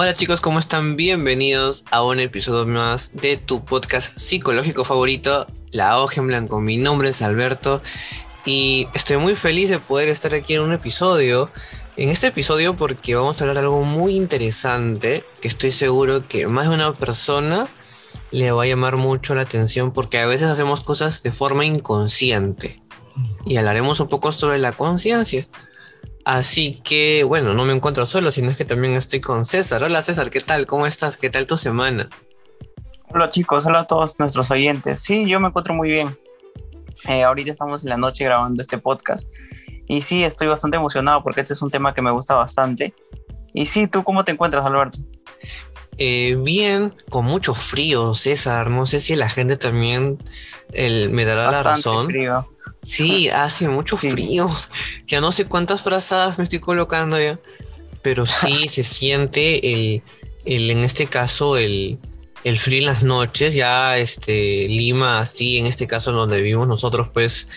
Hola chicos, ¿cómo están? Bienvenidos a un episodio más de tu podcast psicológico favorito, La Hoja en Blanco. Mi nombre es Alberto y estoy muy feliz de poder estar aquí en un episodio. En este episodio porque vamos a hablar de algo muy interesante que estoy seguro que más de una persona le va a llamar mucho la atención porque a veces hacemos cosas de forma inconsciente y hablaremos un poco sobre la conciencia. Así que, bueno, no me encuentro solo, sino es que también estoy con César. Hola César, ¿qué tal? ¿Cómo estás? ¿Qué tal tu semana? Hola chicos, hola a todos nuestros oyentes. Sí, yo me encuentro muy bien. Ahorita estamos en la noche grabando este podcast y sí, estoy bastante emocionado porque este es un tema que me gusta bastante. Y sí, ¿tú cómo te encuentras, Alberto? Bien, con mucho frío, César. No sé si la gente también me dará la Bastante razón. frío. Sí, hace mucho Sí, frío. Ya no sé cuántas frazadas me estoy colocando ya, pero sí se siente en este caso, el frío en las noches. Ya Lima, sí, en este caso donde vivimos nosotros, pues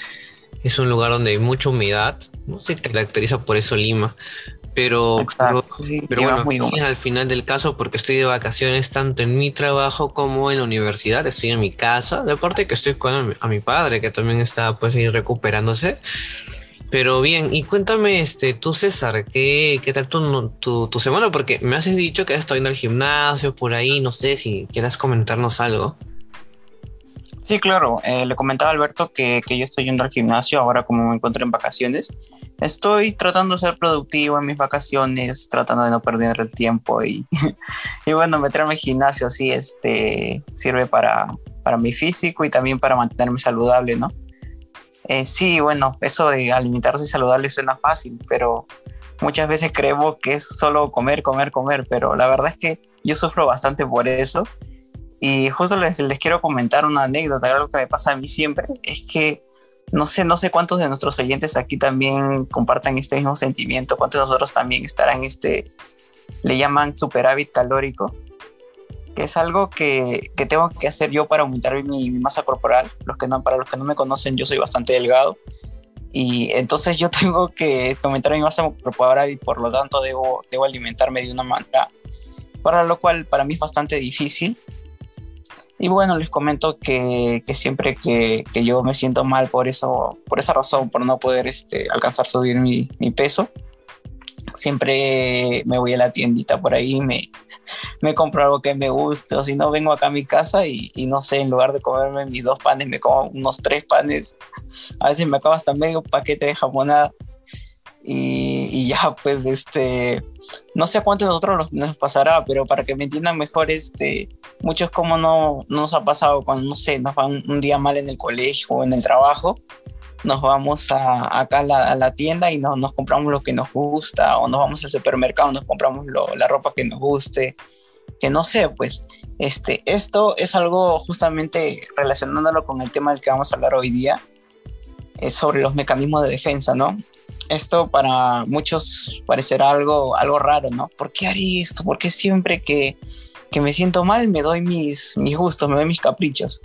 es un lugar donde hay mucha humedad. No se caracteriza por eso Lima. Pero, pero, exacto. Sí, pero llevas bueno, muy aquí húmedo. al final del caso, porque estoy de vacaciones tanto en mi trabajo como en la universidad, estoy en mi casa, de aparte que estoy con a mi padre, que también está pues ahí recuperándose. Pero bien, y cuéntame, tú César, ¿qué tal tu semana? Porque me has dicho que has estado yendo al gimnasio por ahí, no sé si quieras comentarnos algo. Sí, claro. Le comentaba a Alberto que yo estoy yendo al gimnasio ahora como me encuentro en vacaciones. Estoy tratando de ser productivo en mis vacaciones, tratando de no perder el tiempo y, y bueno, meterme al gimnasio así sirve para mi físico y también para mantenerme saludable, ¿no? Sí, bueno, eso de alimentarse saludable suena fácil, pero muchas veces creemos que es solo comer, comer, comer, pero la verdad es que yo sufro bastante por eso. Y justo les quiero comentar una anécdota, algo que me pasa a mí siempre, es que no sé cuántos de nuestros oyentes aquí también compartan este mismo sentimiento, cuántos de nosotros también estarán le llaman superávit calórico, que es algo que tengo que hacer yo para aumentar mi masa corporal. Para los que no me conocen, yo soy bastante delgado y entonces yo tengo que aumentar mi masa corporal y por lo tanto debo alimentarme de una manera, para lo cual para mí es bastante difícil. Y bueno, les comento que siempre que yo me siento mal por esa razón, por no poder alcanzar subir mi peso, siempre me voy a la tiendita por ahí, me compro algo que me guste, o si no, vengo acá a mi casa y no sé, en lugar de comerme mis 2 panes, me como unos 3 panes. A veces me acabo hasta medio paquete de jamonada y ya, pues, no sé a cuántos de nosotros nos pasará, pero para que me entiendan mejor, muchos como no nos ha pasado cuando, no sé, nos va un día mal en el colegio o en el trabajo, nos vamos acá a la tienda y nos compramos lo que nos gusta, o nos vamos al supermercado, nos compramos la ropa que nos guste, que no sé, pues, esto es algo justamente relacionándolo con el tema del que vamos a hablar hoy día, es sobre los mecanismos de defensa, ¿no? Esto para muchos parecerá algo raro, ¿no? ¿Por qué haré esto? ¿Por qué siempre que me siento mal me doy mis gustos, me doy mis caprichos?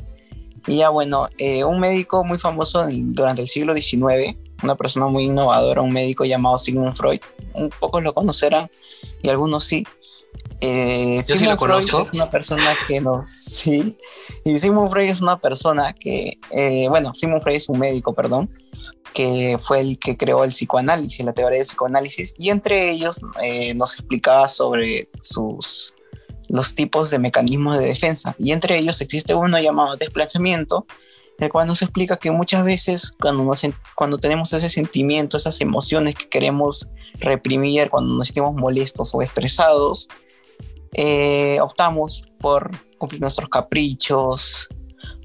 Y ya bueno, un médico muy famoso durante el siglo XIX, una persona muy innovadora, un médico llamado Sigmund Freud, un pocos lo conocerán y algunos sí. Yo sí lo Sigmund Freud conozco. es una persona que nos... Sí, y Sigmund Freud es una persona bueno, Sigmund Freud es un médico, perdón, que fue el que creó el psicoanálisis, la teoría del psicoanálisis, y entre ellos nos explicaba sobre los tipos de mecanismos de defensa, y entre ellos existe uno llamado desplazamiento, el cual nos explica que muchas veces cuando tenemos ese sentimiento, esas emociones que queremos reprimir, cuando nos sentimos molestos o estresados, optamos por cumplir nuestros caprichos,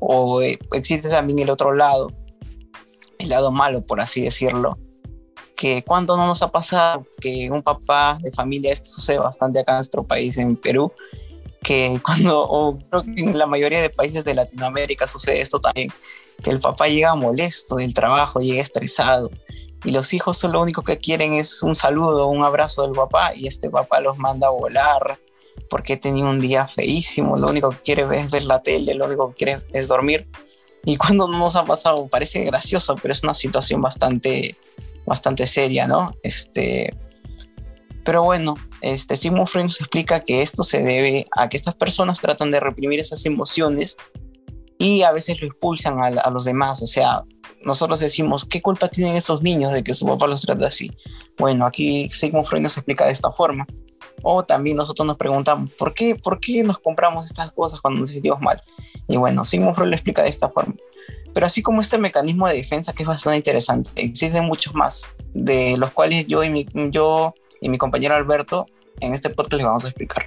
o existe también el lado malo, por así decirlo, que cuando no nos ha pasado que un papá de familia, esto sucede bastante acá en nuestro país, en Perú, que o creo que en la mayoría de países de Latinoamérica sucede esto también, que el papá llega molesto del trabajo, llega estresado, y los hijos lo único que quieren es un saludo, un abrazo del papá, y este papá los manda a volar, porque tenía un día feísimo, lo único que quiere es ver la tele, lo único que quiere es dormir. Y cuando nos ha pasado, parece gracioso, pero es una situación bastante seria, ¿no? Pero bueno, Sigmund Freud nos explica que esto se debe a que estas personas tratan de reprimir esas emociones y a veces lo impulsan a los demás. O sea, nosotros decimos, ¿qué culpa tienen esos niños de que su papá los trata así? Bueno, aquí Sigmund Freud nos explica de esta forma. O también nosotros nos preguntamos, ¿por qué nos compramos estas cosas cuando nos sentimos mal? Y bueno, Sigmund Freud lo explica de esta forma. Pero así como este mecanismo de defensa que es bastante interesante, existen muchos más, de los cuales yo y mi compañero Alberto en este podcast les vamos a explicar.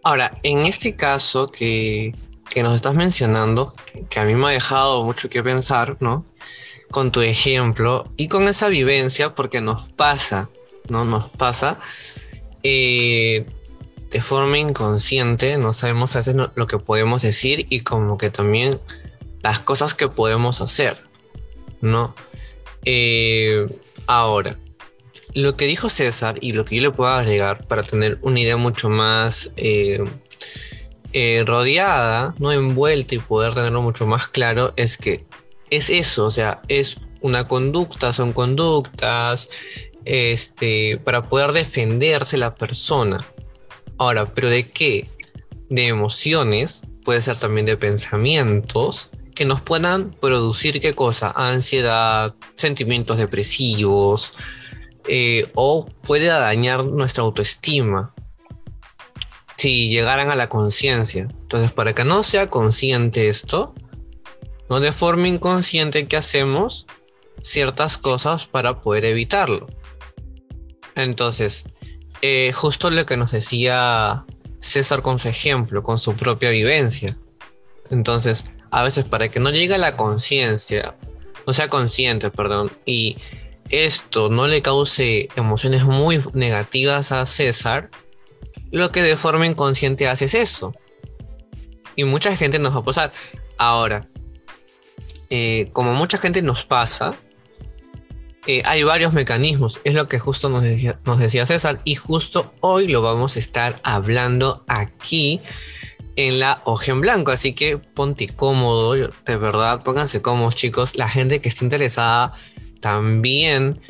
Ahora, en este caso que nos estás mencionando, que a mí me ha dejado mucho que pensar, ¿no? Con tu ejemplo y con esa vivencia, porque nos pasa, ¿no? Nos pasa de forma inconsciente, no sabemos a veces lo que podemos decir y como que también las cosas que podemos hacer, ¿no? Ahora, lo que dijo César y lo que yo le puedo agregar para tener una idea mucho más rodeada, no envuelta y poder tenerlo mucho más claro, es que es eso, o sea, es una conducta, son conductas, para poder defenderse la persona. Ahora, ¿pero de qué? De emociones, puede ser también de pensamientos que nos puedan producir ¿qué cosa? Ansiedad, sentimientos depresivos, o puede dañar nuestra autoestima si llegaran a la conciencia. Entonces, para que no sea consciente esto, no de forma inconsciente que hacemos ciertas cosas para poder evitarlo. Entonces, justo lo que nos decía César con su ejemplo, con su propia vivencia. Entonces, a veces para que no llegue a la conciencia, no sea consciente, perdón, y esto no le cause emociones muy negativas a César, lo que de forma inconsciente hace es eso. Y mucha gente nos va a pasar. Ahora, como mucha gente nos pasa, hay varios mecanismos. Es lo que justo nos decía César. Y justo hoy lo vamos a estar hablando aquí en la hoja en blanco. Así que ponte cómodo. De verdad, pónganse cómodos, chicos. La gente que esté interesada también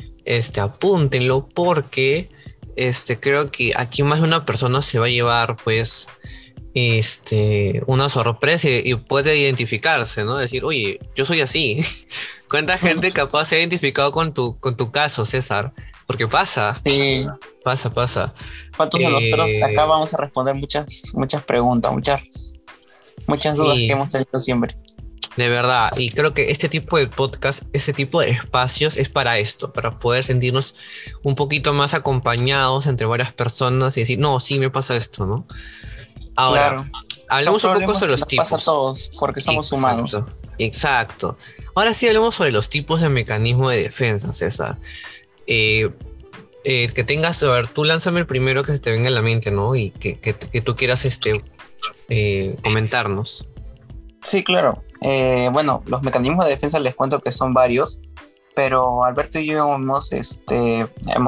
apúntenlo, porque creo que aquí más de una persona se va a llevar pues una sorpresa y puede identificarse, ¿no? Decir, oye, yo soy así. ¿Cuánta gente capaz se ha identificado con tu caso, César? Porque pasa. Sí. Pasa. ¿Cuántos de nosotros acá vamos a responder muchas preguntas, muchas dudas que hemos tenido siempre? De verdad, y creo que este tipo de podcast, este tipo de espacios es para esto, para poder sentirnos un poquito más acompañados entre varias personas y decir, no, sí me pasa esto, ¿no? Ahora, claro, hablemos un poco sobre los tipos. Pasa a todos, porque somos humanos. Exacto. Ahora sí hablemos sobre los tipos de mecanismo de defensa, César. Que tengas, a ver, tú lánzame el primero que se te venga a la mente, ¿no? Y que tú quieras comentarnos. Sí, claro. Bueno, los mecanismos de defensa les cuento que son varios, pero Alberto y yo hemos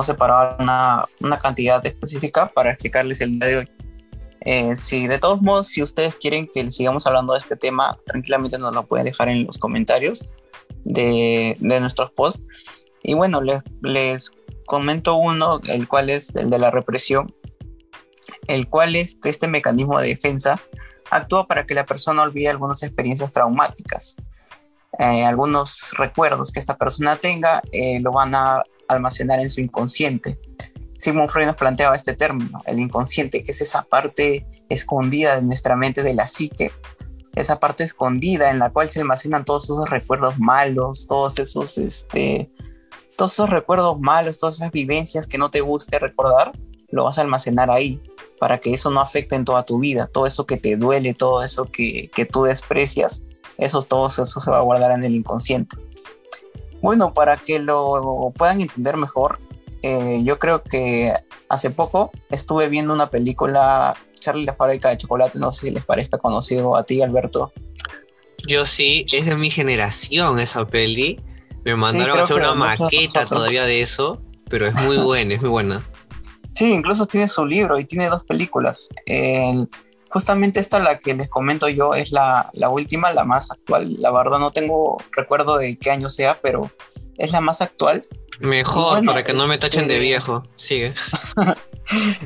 separado una cantidad específica para explicarles el día de hoy. Sí, de todos modos, si ustedes quieren que sigamos hablando de este tema, tranquilamente nos lo pueden dejar en los comentarios de nuestros posts. Y bueno, les comento uno, el cual es el de la represión, el cual este mecanismo de defensa actúa para que la persona olvide algunas experiencias traumáticas. Algunos recuerdos que esta persona tenga lo van a almacenar en su inconsciente. Sigmund Freud nos planteaba este término, el inconsciente, que es esa parte escondida de nuestra mente, de la psique, esa parte escondida en la cual se almacenan todos esos recuerdos malos, todos esos recuerdos malos, todas esas vivencias que no te guste recordar, lo vas a almacenar ahí, para que eso no afecte en toda tu vida, todo eso que te duele, todo eso que tú desprecias, todo eso se va a guardar en el inconsciente. Bueno, para que lo puedan entender mejor, yo creo que hace poco estuve viendo una película, Charlie la fábrica de chocolate, no sé si les parezca conocido a ti, Alberto. Yo sí, es de mi generación esa peli. Me mandaron a hacer una maqueta todavía de eso, pero es muy buena, es muy buena. Sí, incluso tiene su libro y tiene 2 películas. Justamente esta, la que les comento yo, es la última, la más actual. La verdad no tengo recuerdo de qué año sea, pero es la más actual. Y Mejor, bueno, para que no me tachen de viejo. Sigue.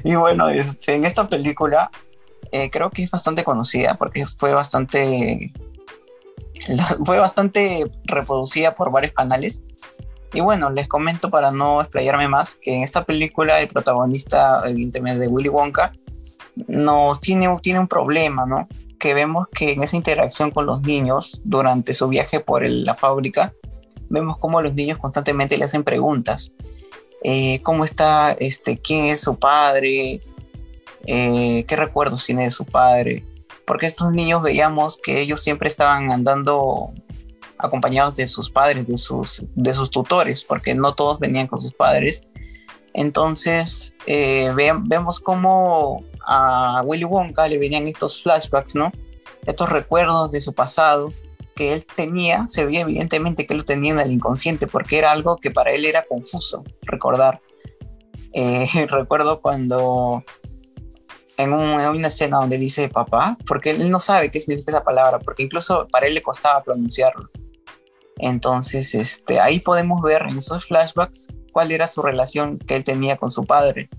y bueno, en esta película creo que es bastante conocida porque fue bastante reproducida por varios canales. Y bueno, les comento para no explayarme más que en esta película el protagonista, evidentemente de Willy Wonka, tiene un problema, ¿no? Que vemos que en esa interacción con los niños durante su viaje por la fábrica, vemos cómo los niños constantemente le hacen preguntas. ¿Cómo está? ¿Quién es su padre? ¿Qué recuerdos tiene de su padre? Porque estos niños veíamos que ellos siempre estaban andando acompañados de sus padres, de sus tutores, porque no todos venían con sus padres. Entonces vemos cómo a Willy Wonka le venían estos flashbacks, ¿no? Estos recuerdos de su pasado que él tenía, se veía evidentemente que él lo tenía en el inconsciente, porque era algo que para él era confuso recordar. Recuerdo cuando en una escena donde dice papá, porque él no sabe qué significa esa palabra, porque incluso para él le costaba pronunciarlo. Entonces, ahí podemos ver en esos flashbacks cuál era su relación que él tenía con su padre,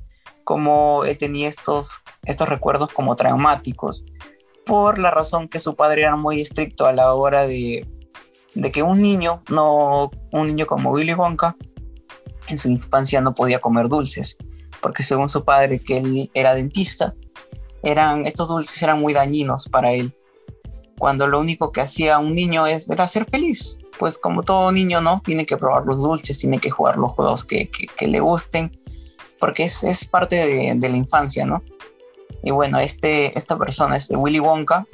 cómo él tenía estos recuerdos como traumáticos, por la razón que su padre era muy estricto a la hora de que un niño como Willy Wonka, en su infancia no podía comer dulces, porque según su padre, que él era dentista, estos dulces eran muy dañinos para él, cuando lo único que hacía un niño era ser feliz. Pues como todo niño, ¿no? Tiene que probar los dulces, tiene que jugar los juegos que le gusten, porque es parte de la infancia, ¿no? Y bueno, esta persona, Willy Wonka,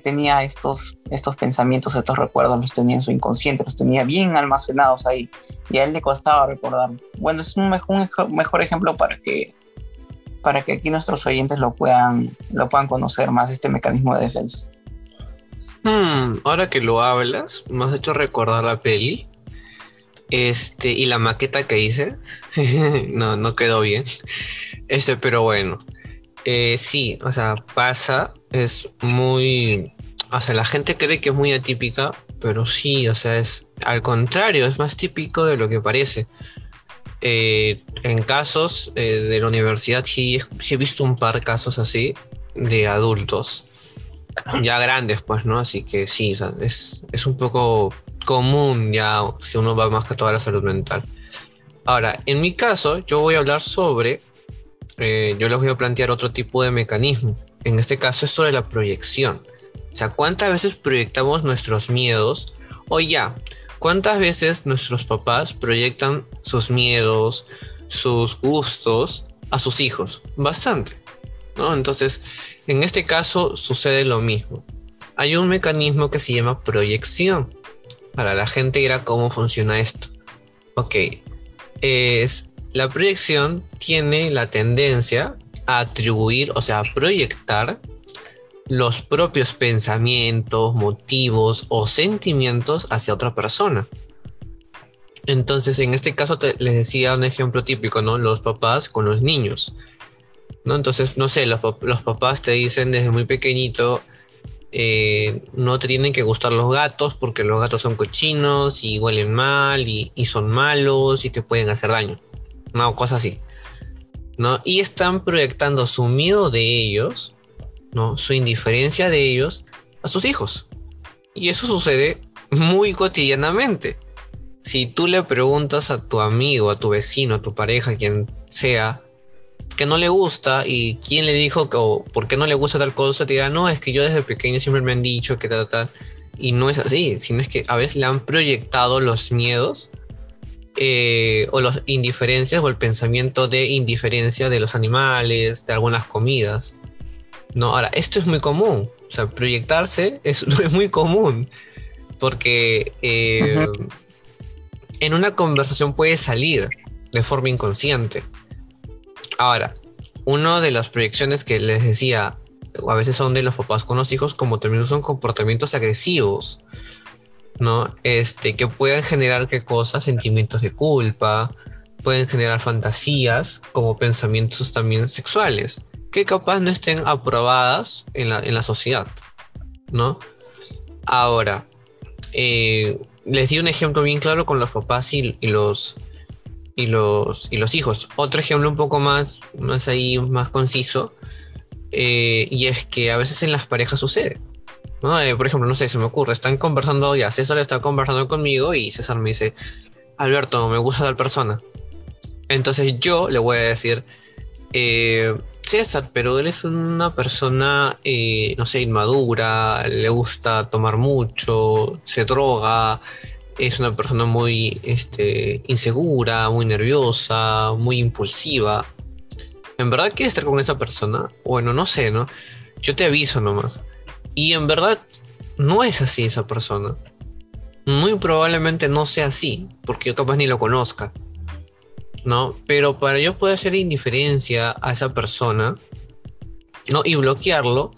tenía estos pensamientos, estos recuerdos, los tenía en su inconsciente, los tenía bien almacenados ahí, y a él le costaba recordar. Bueno, es un mejor ejemplo para que aquí nuestros oyentes lo puedan conocer más, este mecanismo de defensa. Ahora que lo hablas, me has hecho recordar la peli. Y la maqueta que hice. No quedó bien. Pero bueno. Sí, o sea, pasa. Es muy. O sea, la gente cree que es muy atípica, pero sí, o sea, es al contrario, es más típico de lo que parece. En casos de la universidad, sí he visto un par de casos así de adultos ya grandes, pues, ¿no? Así que sí, o sea, es un poco común ya si uno va más que toda la salud mental. Ahora, en mi caso, yo voy a hablar sobre, yo les voy a plantear otro tipo de mecanismo. En este caso es sobre la proyección. O sea, ¿cuántas veces proyectamos nuestros miedos? O ya, ¿cuántas veces nuestros papás proyectan sus miedos, sus gustos a sus hijos? Bastante, ¿no? Entonces, en este caso sucede lo mismo. Hay un mecanismo que se llama proyección. Para la gente dirá cómo funciona esto. Ok, la proyección tiene la tendencia a atribuir, o sea, a proyectar los propios pensamientos, motivos o sentimientos hacia otra persona. Entonces, en este caso les decía un ejemplo típico, ¿no? Los papás con los niños, ¿no? Entonces, no sé, los papás te dicen desde muy pequeñito, no te tienen que gustar los gatos porque los gatos son cochinos y huelen mal y son malos y te pueden hacer daño, ¿no? Cosas así, ¿no? Y están proyectando su miedo de ellos, ¿no? Su indiferencia de ellos a sus hijos. Y eso sucede muy cotidianamente. Si tú le preguntas a tu amigo, a tu vecino, a tu pareja, quien sea, que no le gusta y quién le dijo o por qué no le gusta tal cosa, te dirá, no, es que yo desde pequeño siempre me han dicho que tal. Y no es así, sino es que a veces le han proyectado los miedos o las indiferencias o el pensamiento de indiferencia de los animales, de algunas comidas, ¿no? Ahora, esto es muy común, o sea, proyectarse es muy común, porque en una conversación puede salir de forma inconsciente. Ahora, una de las proyecciones que les decía, a veces son de los papás con los hijos, como también son comportamientos agresivos, ¿no? Que pueden generar ¿qué cosas? Sentimientos de culpa, pueden generar fantasías, como pensamientos también sexuales, que capaz no estén aprobadas en la sociedad, ¿no? Ahora, les di un ejemplo bien claro con los papás y y los hijos. Otro ejemplo un poco más ahí, más conciso, y es que a veces en las parejas sucede, ¿no? Por ejemplo, no sé, se me ocurre, están conversando, ya César está conversando conmigo y César me dice, Alberto, me gusta tal persona. Entonces yo le voy a decir, César, pero él es una persona, no sé, inmadura, le gusta tomar mucho, se droga, es una persona muy insegura, muy nerviosa, muy impulsiva. ¿En verdad quieres estar con esa persona? Bueno, no sé, ¿no? Yo te aviso nomás. Y en verdad no es así esa persona. Muy probablemente no sea así, porque yo capaz ni lo conozca, ¿no? Pero para yo poder hacer indiferencia a esa persona, ¿no? Y bloquearlo,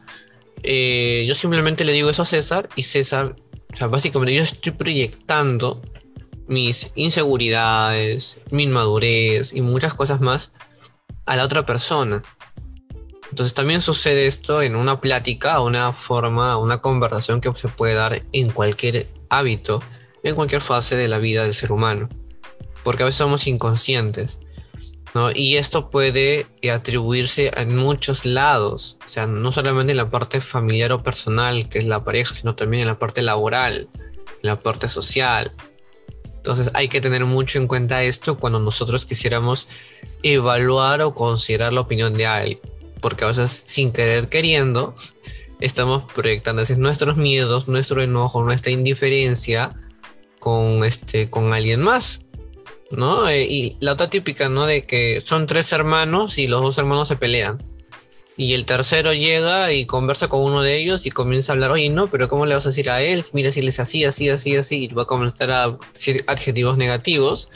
yo simplemente le digo eso a César y César, o sea, básicamente yo estoy proyectando mis inseguridades, mi inmadurez y muchas cosas más a la otra persona. Entonces también sucede esto en una plática, una forma, una conversación que se puede dar en cualquier hábito, en cualquier fase de la vida del ser humano, porque a veces somos inconscientes, ¿no? Y esto puede atribuirse en muchos lados, o sea, no solamente en la parte familiar o personal, que es la pareja, sino también en la parte laboral, en la parte social. Entonces hay que tener mucho en cuenta esto cuando nosotros quisiéramos evaluar o considerar la opinión de alguien, porque a veces sin querer queriendo estamos proyectando así nuestros miedos, nuestro enojo, nuestra indiferencia con alguien más, ¿no? Y la otra típica, ¿no? De que son tres hermanos y los dos hermanos se pelean. Y el tercero llega y conversa con uno de ellos y comienza a hablar, oye, no, pero ¿cómo le vas a decir a él? Mira, si les así, así, así, así, y va a comenzar a decir adjetivos negativos,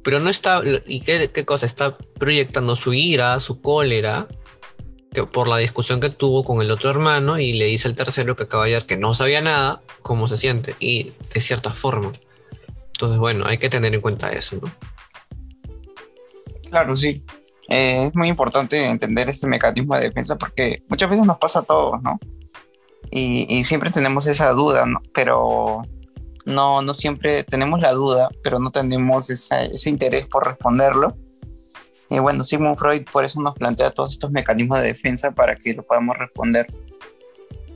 pero no está, ¿y qué cosa? Está proyectando su ira, su cólera, que por la discusión que tuvo con el otro hermano y le dice al tercero que acaba de ver que no sabía nada, cómo se siente, y de cierta forma. Entonces, bueno, hay que tener en cuenta eso, ¿no? Claro, sí. Es muy importante entender este mecanismo de defensa porque muchas veces nos pasa a todos, ¿no? Y siempre tenemos esa duda, ¿no? Pero no siempre tenemos la duda, pero no tenemos ese interés por responderlo. Y bueno, Sigmund Freud por eso nos plantea todos estos mecanismos de defensa para que lo podamos responder.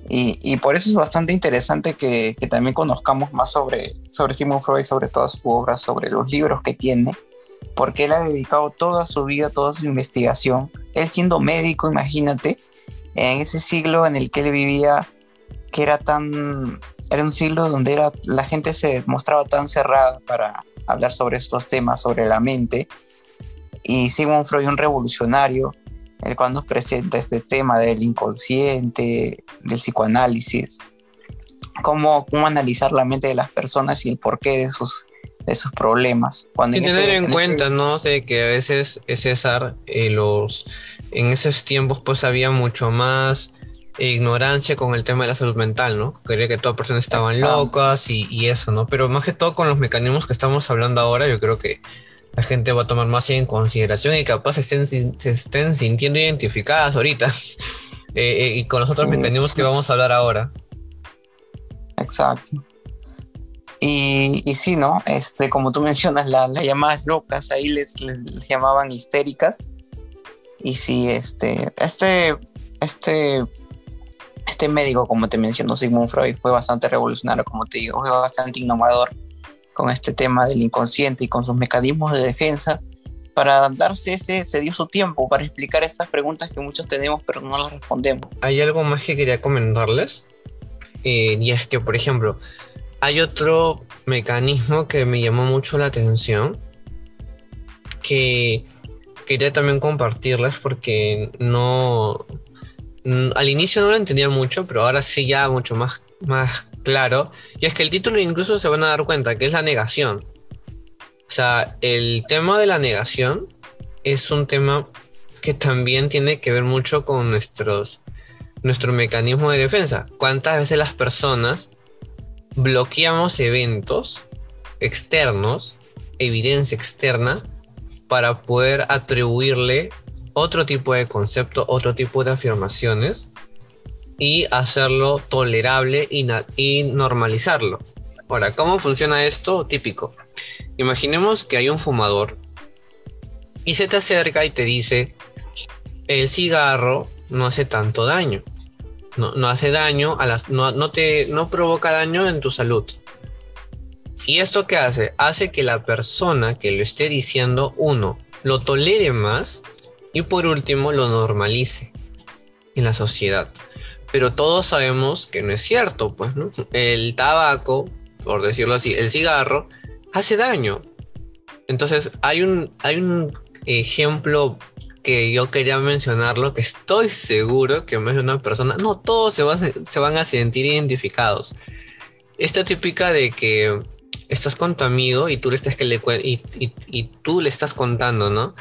Y por eso es bastante interesante que también conozcamos más sobre Sigmund Freud, sobre toda su obra, sobre los libros que tiene, porque él ha dedicado toda su vida, toda su investigación, él siendo médico, imagínate, en ese siglo en el que él vivía, que era un siglo donde la gente se mostraba tan cerrada para hablar sobre estos temas, sobre la mente, y Sigmund Freud, un revolucionario, el cual nos presenta este tema del inconsciente, del psicoanálisis, cómo analizar la mente de las personas y el porqué de sus problemas. Y tener en cuenta, ¿no? Sé que a veces César, en esos tiempos pues había mucho más ignorancia con el tema de la salud mental, ¿no? Creía que todas personas estaban locas y eso, ¿no? Pero más que todo con los mecanismos que estamos hablando ahora, yo creo que la gente va a tomar más en consideración y capaz se estén sintiendo identificadas ahorita y con los otros mecanismos que vamos a hablar ahora. Exacto. Y sí, ¿no? Como tú mencionas, las llamadas locas, ahí les llamaban histéricas. Y sí, este médico, como te mencionó Sigmund Freud, fue bastante revolucionario, como te digo, fue bastante innovador con este tema del inconsciente y con sus mecanismos de defensa. Para se dio su tiempo para explicar estas preguntas que muchos tenemos pero no las respondemos. Hay algo más que quería comentarles, y es que, por ejemplo, hay otro mecanismo que me llamó mucho la atención, que quería también compartirles porque al inicio no lo entendía mucho, pero ahora sí ya mucho más claro, y es que el título incluso se van a dar cuenta que es la negación. O sea, el tema de la negación es un tema que también tiene que ver mucho con nuestro mecanismo de defensa. ¿Cuántas veces las personas bloqueamos eventos externos, evidencia externa, para poder atribuirle otro tipo de concepto, otro tipo de afirmaciones y hacerlo tolerable y normalizarlo? Ahora, ¿cómo funciona esto? Típico. Imaginemos que hay un fumador y se te acerca y te dice, el cigarro no hace tanto daño, no hace daño no provoca daño en tu salud. ¿Y esto qué hace? Hace que la persona que lo esté diciendo, uno, lo tolere más y por último lo normalice en la sociedad. Pero todos sabemos que no es cierto, pues, ¿no? El tabaco, por decirlo así, el cigarro, hace daño. Entonces, hay un ejemplo que yo quería mencionarlo, que estoy seguro que más de una persona, no todos se van a sentir identificados. Esta típica de que estás con tu amigo y tú le estás y tú le estás contando, ¿no?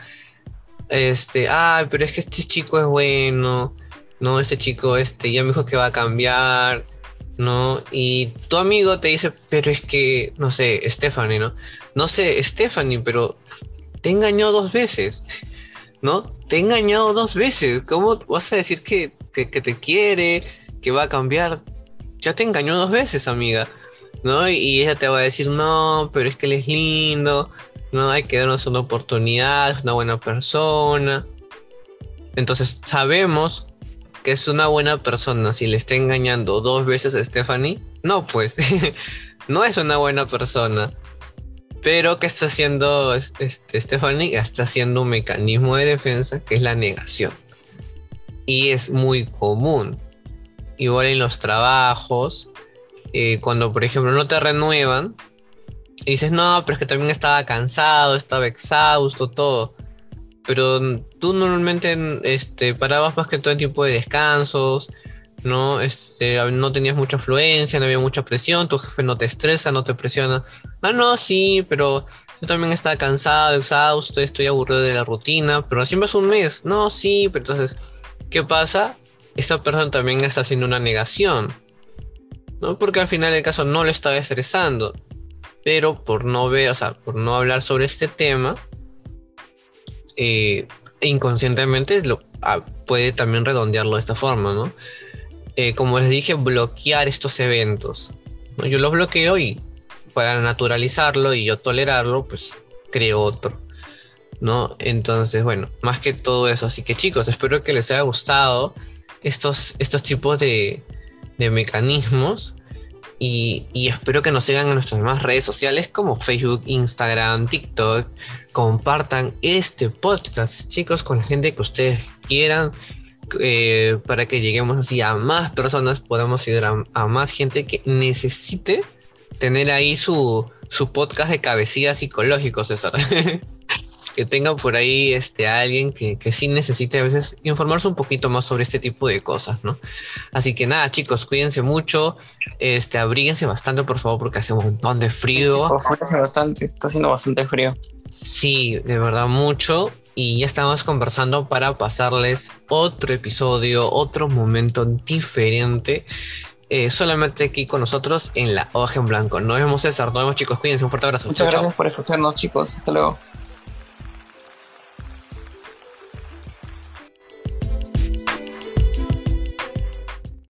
Pero es que este chico es bueno, no, este chico ya me dijo que va a cambiar, ¿no? Y tu amigo te dice, pero es que, no sé, Stephanie, ¿no? No sé, Stephanie, pero te he engañado 2 veces, ¿no? Te he engañado 2 veces, ¿cómo vas a decir que te quiere, que va a cambiar? Ya te engañó 2 veces, amiga, ¿no? Y ella te va a decir, no, pero es que él es lindo, no, hay que darnos una oportunidad, es una buena persona. Entonces sabemos que es una buena persona si le está engañando 2 veces a Stephanie. No, pues, no es una buena persona. Pero ¿qué está haciendo Stephanie? Está haciendo un mecanismo de defensa que es la negación. Y es muy común. Igual en los trabajos, cuando por ejemplo no te renuevan, y dices, no, pero es que también estaba cansado, estaba exhausto, todo. Pero tú normalmente parabas más que todo en tiempo de descansos, ¿no? No tenías mucha afluencia, no había mucha presión, tu jefe no te estresa, no te presiona. Ah, no, sí, pero yo también estaba cansado, exhausto, estoy aburrido de la rutina, pero siempre es un mes. No, sí, pero entonces, ¿qué pasa? Esta persona también está haciendo una negación, ¿no? Porque al final del caso no le estaba estresando, pero por no ver, o sea, por no hablar sobre este tema, inconscientemente puede también redondearlo de esta forma, ¿no? Como les dije, bloquear estos eventos, ¿no? Yo los bloqueo y para naturalizarlo y yo tolerarlo, pues creo otro, ¿no? Entonces, bueno, más que todo eso. Así que chicos, espero que les haya gustado estos tipos de mecanismos. Y espero que nos sigan en nuestras demás redes sociales como Facebook, Instagram, TikTok. Compartan este podcast, chicos, con la gente que ustedes quieran, para que lleguemos así a más personas, podamos ir a más gente que necesite tener ahí su podcast de cabecilla psicológico, César. Que tengan por ahí a alguien que sí necesite a veces informarse un poquito más sobre este tipo de cosas, ¿no? Así que nada, chicos, cuídense mucho, abríguense bastante, por favor, porque hace un montón de frío. Sí, chicos, cuídense bastante, está haciendo bastante frío. Sí, de verdad mucho. Y ya estamos conversando para pasarles otro episodio, otro momento diferente, solamente aquí con nosotros en La Hoja en Blanco. Nos vemos, César, nos vemos, chicos, cuídense, un fuerte abrazo. Muchas Chao, gracias chao. por escucharnos, chicos, hasta luego.